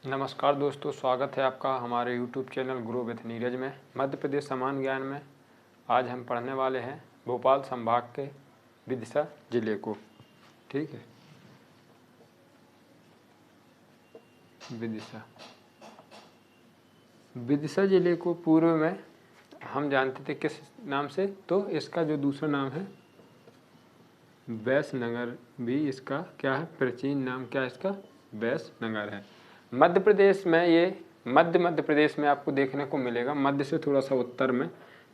नमस्कार दोस्तों, स्वागत है आपका हमारे YouTube channel grow with Neeraj में। मध्य प्रदेश समान ज्ञान में आज हम पढ़ने वाले हैं भोपाल संभाग के विदिशा जिले को। ठीक है, विदिशा जिले को पूर्व में हम जानते थे किस नाम से, तो इसका जो दूसरा नाम है बैसनगर, भी इसका क्या है, प्राचीन नाम क्या है इसका, बैसनगर है। मध्य प्रदेश में ये मध्य प्रदेश में आपको देखने को मिलेगा। मध्य से थोड़ा सा उत्तर में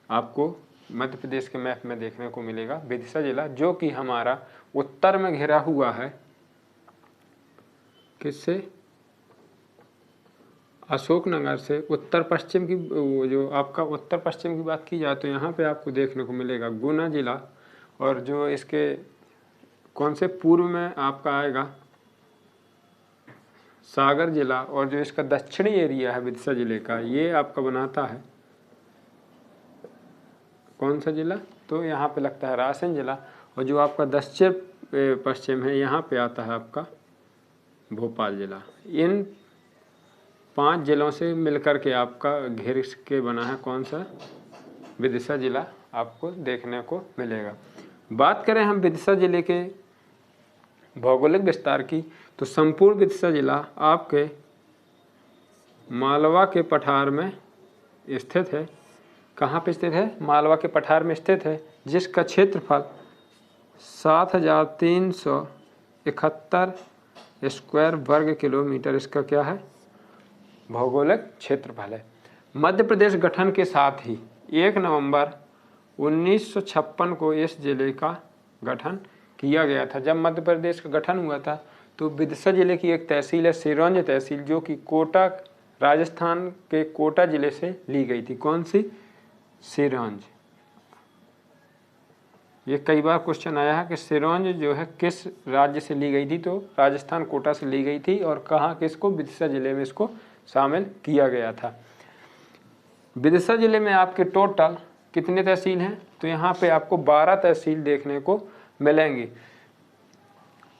आपको मध्य प्रदेश के मैप में देखने को मिलेगा विदिशा जिला, जो कि हमारा उत्तर में घिरा हुआ है किससे, अशोकनगर से। उत्तर पश्चिम की जो आपका उत्तर पश्चिम की बात की जाए तो यहाँ पे आपको देखने को मिलेगा गुना जिला, और जो इसके कौन से पूर्व में आपका आएगा सागर जिला, और जो इसका दक्षिणी एरिया है विदिशा जिले का ये आपका बनाता है कौन सा जिला, तो यहाँ पे लगता है रायसेन जिला। और जो आपका दक्षिण पश्चिम है यहाँ पे आता है आपका भोपाल जिला। इन 5 जिलों से मिलकर के आपका घेर के बना है कौन सा, विदिशा जिला आपको देखने को मिलेगा। बात करें हम विदिशा जिले के भौगोलिक विस्तार की, तो संपूर्ण विदिशा जिला आपके मालवा के पठार में स्थित है। कहाँ पे स्थित है, मालवा के पठार में स्थित है, जिसका क्षेत्रफल 7371 स्क्वायर वर्ग किलोमीटर इसका क्या है, भौगोलिक क्षेत्रफल है। मध्य प्रदेश गठन के साथ ही 1 नवंबर 1956 को इस जिले का गठन किया गया था। जब मध्य प्रदेश का गठन हुआ था तो विदिशा जिले की एक तहसील है सिरोंज तहसील, जो कि कोटा, राजस्थान के कोटा जिले से ली गई थी। कौन सी, सिरोंज। ये कई बार क्वेश्चन आया है कि सिरोंज जो है किस राज्य से ली गई थी, तो राजस्थान कोटा से ली गई थी, और कहाँ किसको, विदिशा जिले में इसको शामिल किया गया था। विदिशा जिले में आपके टोटल कितने तहसील हैं, तो यहाँ पे आपको 12 तहसील देखने को मिलेंगी।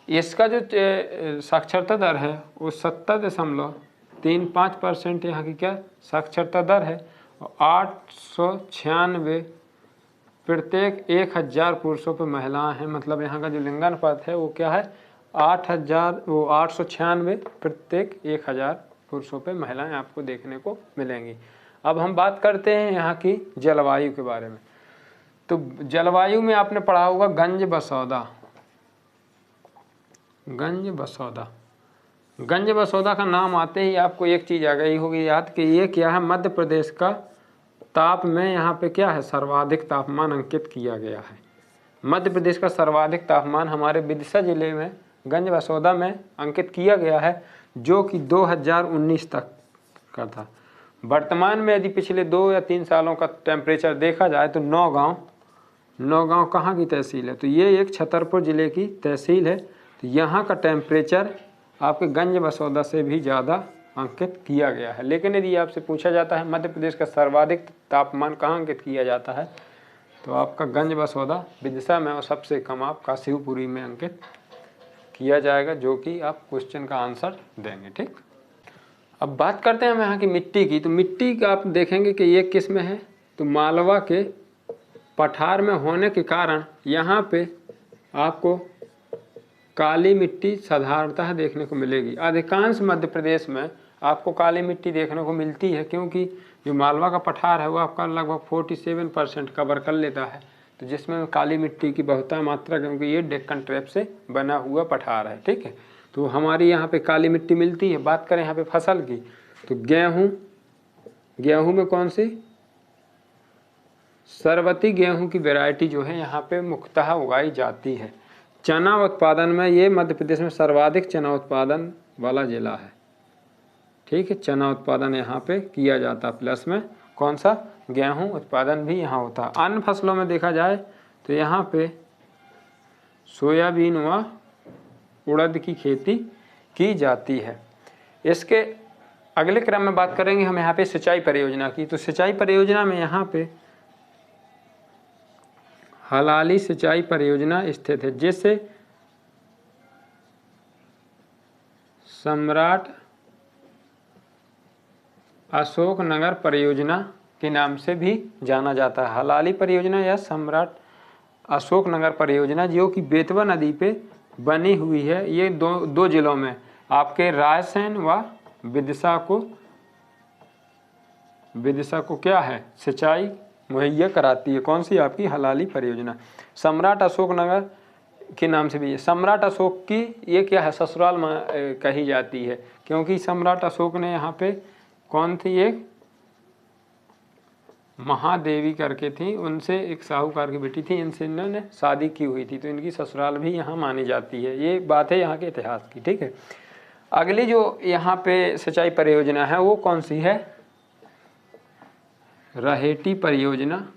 इसका जो साक्षरता दर है वो 70.35% यहाँ की क्या साक्षरता दर है, और 896 प्रत्येक 1000 पुरुषों पर महिलाएं हैं। मतलब यहाँ का जो लिंगानुपात है वो क्या है, 896 प्रत्येक 1000 पुरुषों पर महिलाएं आपको देखने को मिलेंगी। अब हम बात करते हैं यहाँ की जलवायु के बारे में। तो जलवायु में आपने पढ़ा होगा गंज बसौदा का नाम आते ही आपको एक चीज़ आ गई होगी याद कि ये क्या है, मध्य प्रदेश का ताप में यहाँ पे क्या है, सर्वाधिक तापमान अंकित किया गया है। मध्य प्रदेश का सर्वाधिक तापमान हमारे विदिशा जिले में गंज बसौदा में अंकित किया गया है, जो कि 2019 तक का था। वर्तमान में यदि पिछले 2 या 3 सालों का टेम्परेचर देखा जाए तो नौगांव कहाँ की तहसील है, तो ये एक छतरपुर जिले की तहसील है। तो यहाँ का टेम्परेचर आपके गंज बसौदा से भी ज़्यादा अंकित किया गया है। लेकिन यदि आपसे पूछा जाता है मध्य प्रदेश का सर्वाधिक तापमान कहाँ अंकित किया जाता है, तो आपका गंज बसौदा विदिशा में, और सबसे कम आपका शिवपुरी में अंकित किया जाएगा, जो कि आप क्वेश्चन का आंसर देंगे। ठीक, अब बात करते हैं हम यहाँ की मिट्टी की। तो मिट्टी का आप देखेंगे कि ये किस में है, तो मालवा के पठार में होने के कारण यहाँ पे आपको काली मिट्टी साधारणतः देखने को मिलेगी। अधिकांश मध्य प्रदेश में आपको काली मिट्टी देखने को मिलती है, क्योंकि जो मालवा का पठार है वो आपका लगभग 47% कवर कर लेता है, तो जिसमें काली मिट्टी की बहुत मात्रा, क्योंकि ये डेक्कन ट्रैप से बना हुआ पठार है। ठीक है, तो हमारी यहाँ पे काली मिट्टी मिलती है। बात करें यहाँ पे फसल की, तो गेहूँ में कौन सी, सरबती गेहूं की वैरायटी जो है यहाँ पे मुख्यतः उगाई जाती है। चना उत्पादन में ये मध्य प्रदेश में सर्वाधिक चना उत्पादन वाला जिला है। ठीक है, चना उत्पादन यहाँ पे किया जाता है, प्लस में कौन सा, गेहूं उत्पादन भी यहाँ होता है। अन्य फसलों में देखा जाए तो यहाँ पे सोयाबीन व उड़द की खेती की जाती है। इसके अगले क्रम में बात करेंगे हम यहाँ पे सिंचाई परियोजना की। तो सिंचाई परियोजना में यहाँ पे हलाली सिंचाई परियोजना स्थित है, जिससे सम्राट अशोकनगर परियोजना के नाम से भी जाना जाता है। हलाली परियोजना या सम्राट अशोकनगर परियोजना जो कि बेतवा नदी पे बनी हुई है, ये दो जिलों में आपके रायसेन व विदिशा को क्या है, सिंचाई मुहैया कराती है। कौन सी? आपकी हलाली परियोजना। सम्राट अशोकनगर के नाम से भी, सम्राट अशोक की ये क्या है, ससुराल कही जाती है, क्योंकि सम्राट अशोक ने यहाँ पे कौन थी, एक महादेवी करके थी, उनसे एक साहूकार की बेटी थी, इनसे इन्होंने शादी की हुई थी, तो इनकी ससुराल भी यहाँ मानी जाती है। ये बात है यहाँ के इतिहास की। ठीक है, अगली जो यहाँ पे सिंचाई परियोजना है वो कौन सी है, रहेटी परियोजना।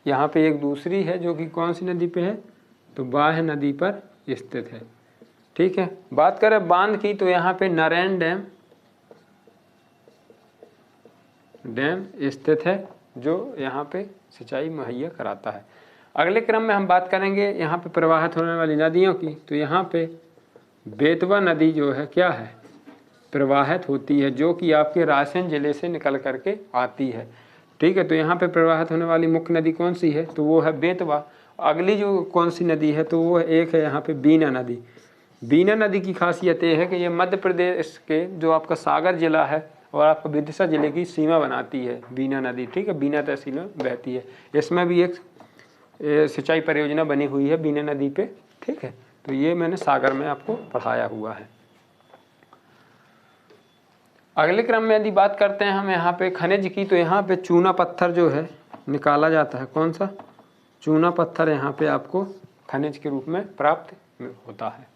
यहाँ पे एक दूसरी है जो कि कौन सी नदी पे है, तो बाह नदी पर स्थित है। ठीक है, बात करें बांध की तो यहाँ पे नारायण डैम स्थित है जो यहाँ पे सिंचाई मुहैया कराता है। अगले क्रम में हम बात करेंगे यहाँ पे प्रवाहित होने वाली नदियों की, तो यहाँ पे बेतवा नदी जो है क्या है, प्रवाहित होती है, जो कि आपके रायसेन जिले से निकल करके आती है। ठीक है, तो यहाँ पे प्रवाहित होने वाली मुख्य नदी कौन सी है, तो वो है बेतवा। अगली जो कौन सी नदी है, तो वो एक है यहाँ पे बीना नदी। बीना नदी की खासियत ये है कि ये मध्य प्रदेश के जो आपका सागर जिला है और आपका विदिशा जिले की सीमा बनाती है बीना नदी। ठीक है, बीना तहसील में बहती है। इसमें भी एक सिंचाई परियोजना बनी हुई है बीना नदी पे। ठीक है, तो ये मैंने सागर में आपको पढ़ाया हुआ है। अगले क्रम में यदि बात करते हैं हम यहाँ पे खनिज की, तो यहाँ पे चूना पत्थर जो है निकाला जाता है। कौन सा? चूना पत्थर यहाँ पे आपको खनिज के रूप में प्राप्त होता है।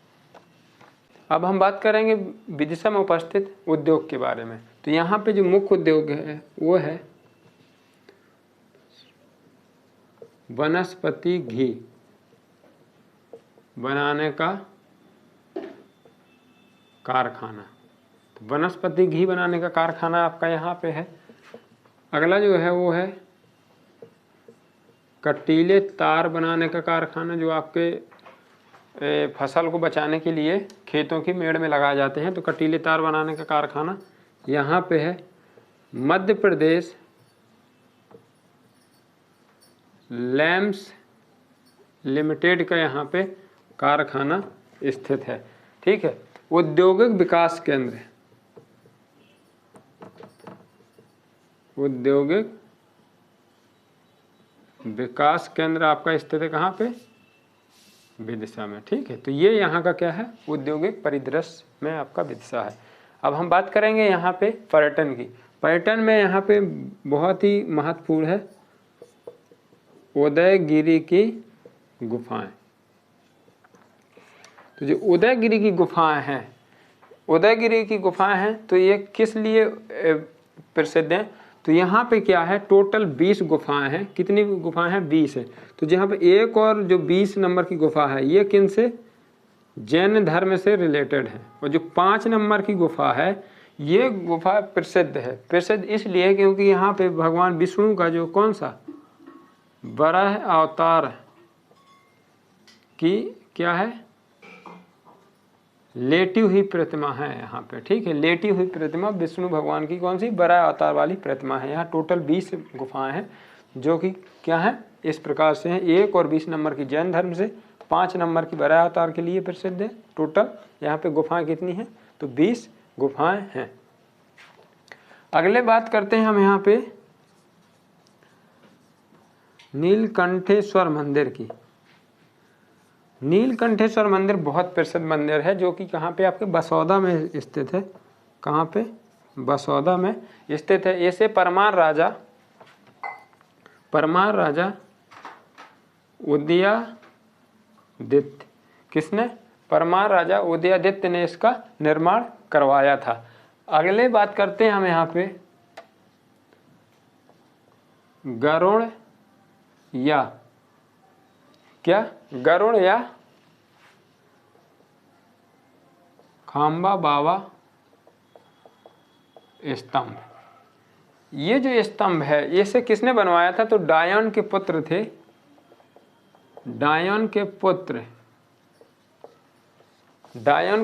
अब हम बात करेंगे विदिशा में उपस्थित उद्योग के बारे में। तो यहाँ पे जो मुख्य उद्योग है वो है वनस्पति घी बनाने का कारखाना। तो वनस्पति घी बनाने का कारखाना आपका यहाँ पे है। अगला जो है वो है कटीले तार बनाने का कारखाना, जो आपके फसल को बचाने के लिए खेतों की मेड़ में लगाए जाते हैं। तो कटीले तार बनाने का कारखाना यहाँ पे है। मध्य प्रदेश लैम्प्स लिमिटेड का यहाँ पे कारखाना स्थित है। ठीक है, औद्योगिक विकास केंद्र, औद्योगिक विकास केंद्र आपका स्थित है कहाँ पे, विदिशा में। ठीक है, तो ये यहाँ का क्या है, औद्योगिक परिदृश्य में आपका विदिशा है। अब हम बात करेंगे यहाँ पे पर्यटन की। पर्यटन में यहाँ पे बहुत ही महत्वपूर्ण है उदयगिरी की गुफाएं। तो जो उदयगिरी की गुफाएं हैं, उदयगिरी की गुफाएं हैं, तो ये किस लिए प्रसिद्ध हैं, तो यहाँ पे क्या है, टोटल 20 गुफाएं हैं। कितनी गुफाएं हैं, 20 है। तो जहाँ पे एक और जो 20 नंबर की गुफा है ये किन से, जैन धर्म से रिलेटेड है। और जो 5 नंबर की गुफा है ये गुफा प्रसिद्ध है। प्रसिद्ध इसलिए क्योंकि यहाँ पे भगवान विष्णु का जो कौन सा वराह अवतार की क्या है, लेटी हुई प्रतिमा है यहाँ पे। ठीक है, लेटी हुई प्रतिमा विष्णु भगवान की कौन सी, वराह अवतार वाली प्रतिमा है। यहाँ टोटल 20 गुफाएं हैं जो कि क्या है, इस प्रकार से हैं। 1 और 20 नंबर की जैन धर्म से, 5 नंबर की वराह अवतार के लिए प्रसिद्ध है। टोटल यहाँ पे गुफाएं कितनी हैं, तो 20 गुफाएं हैं। अगले बात करते हैं हम यहाँ पे नीलकंठेश्वर मंदिर की। नीलकंठेश्वर मंदिर बहुत प्रसिद्ध मंदिर है जो कि कहाँ पे, आपके बसौदा में स्थित है। कहाँ पे, बसौदा में स्थित है। ऐसे परमार राजा उदयादित्य, किसने, परमार राजा उदयादित्य ने इसका निर्माण करवाया था। अगले बात करते हैं हम यहाँ पे गरुड़ या क्या, गरुड़ या खांबा बाबा स्तंभ। ये जो स्तंभ है इसे किसने बनवाया था, तो डायन के पुत्र थे। डायन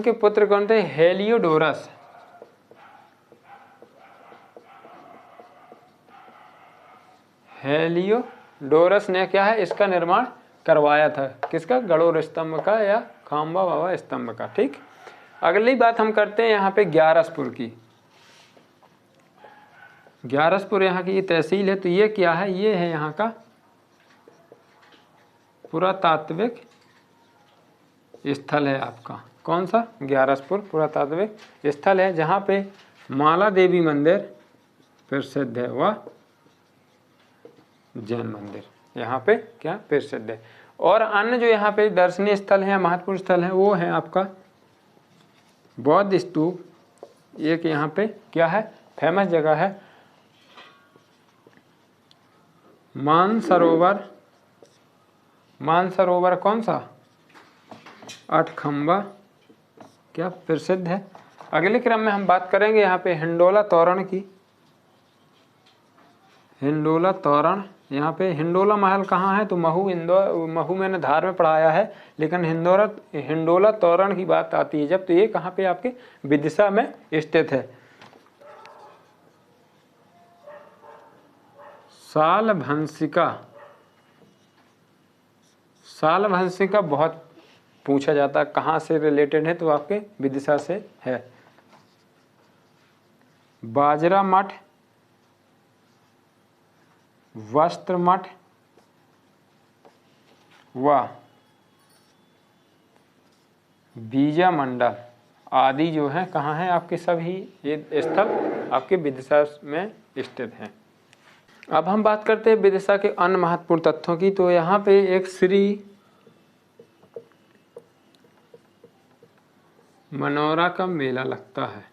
के पुत्र कौन थे, हेलियोडोरस। हेलियोडोरस ने क्या है इसका निर्माण करवाया था। किसका? गणोर स्तंभ का या खांबा बाबा स्तंभ का। ठीक, अगली बात हम करते हैं यहाँ पे ग्यारसपुर की। ग्यारसपुर यहाँ की तहसील है। तो ये क्या है? ये है यहाँ का पुरातात्विक स्थल है आपका। कौन सा? ग्यारसपुर पुरातात्विक स्थल है, जहाँ पे माला देवी मंदिर प्रसिद्ध है, वह जैन मंदिर यहाँ पे क्या प्रसिद्ध है। और अन्य जो यहाँ पे दर्शनीय स्थल है, महत्वपूर्ण स्थल है, वो है आपका बौद्ध स्तूप। एक यहाँ पे क्या है फेमस जगह है, मानसरोवर। मानसरोवर कौन सा? आठखंबा क्या प्रसिद्ध है। अगले क्रम में हम बात करेंगे यहाँ पे हिंडोला तोरण की। हिंडोला तोरण, यहाँ पे हिंडोला महल कहाँ है? तो महू मैंने धार में पढ़ाया है, लेकिन हिंडोला तोरण की बात आती है जब, तो ये कहाँ पे? आपके विदिशा में स्थित है। सालभंसिका बहुत पूछा जाता है, कहाँ से रिलेटेड है? तो आपके विदिशा से है। बाजरा मठ, वस्त्र मठ व बीजा मंडल आदि जो है कहाँ है आपके? सभी ये स्थल आपके विदिशा में स्थित हैं। अब हम बात करते हैं विदिशा के अन्य महत्वपूर्ण तथ्यों की। तो यहाँ पे एक श्री मनोरा का मेला लगता है।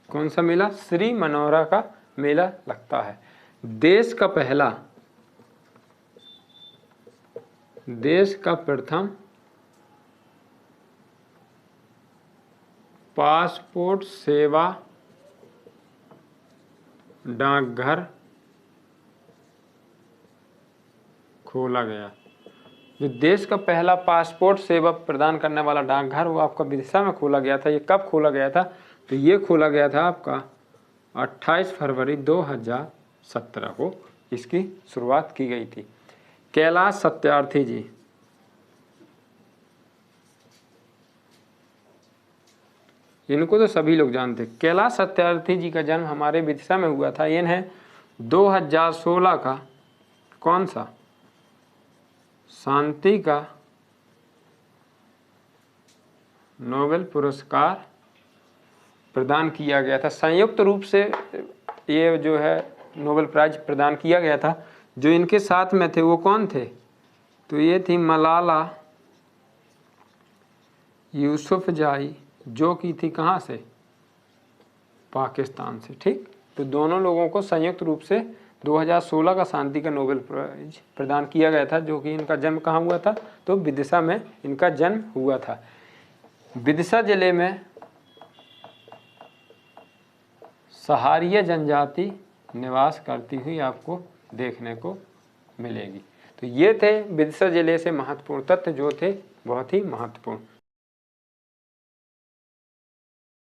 कौन सा मेला? श्री मनोरा का मेला लगता है। देश का प्रथम पासपोर्ट सेवा डाकघर खोला गया। जो देश का पहला पासपोर्ट सेवा प्रदान करने वाला डाकघर, वो आपका विदिशा में खोला गया था। ये कब खोला गया था? तो ये खोला गया था आपका 28 फरवरी 2017 को इसकी शुरुआत की गई थी। कैलाश सत्यार्थी जी, इनको तो सभी लोग जानते। कैलाश सत्यार्थी जी का जन्म हमारे विदिशा में हुआ था। इन्हें 2016 का कौन सा शांति का नोबेल पुरस्कार प्रदान किया गया था। संयुक्त रूप से ये जो है नोबेल प्राइज प्रदान किया गया था। जो इनके साथ में थे वो कौन थे? तो ये थी मलाला यूसुफजाई, जो की थी कहाँ से? पाकिस्तान से। ठीक, तो दोनों लोगों को संयुक्त रूप से 2016 का शांति का नोबेल प्राइज प्रदान किया गया था। जो कि इनका जन्म कहाँ हुआ था? तो विदिशा में इनका जन्म हुआ था। विदिशा जिले में सहारिया जनजाति निवास करती हुई आपको देखने को मिलेगी। तो ये थे विदिशा जिले से महत्वपूर्ण तथ्य जो थे बहुत ही महत्वपूर्ण।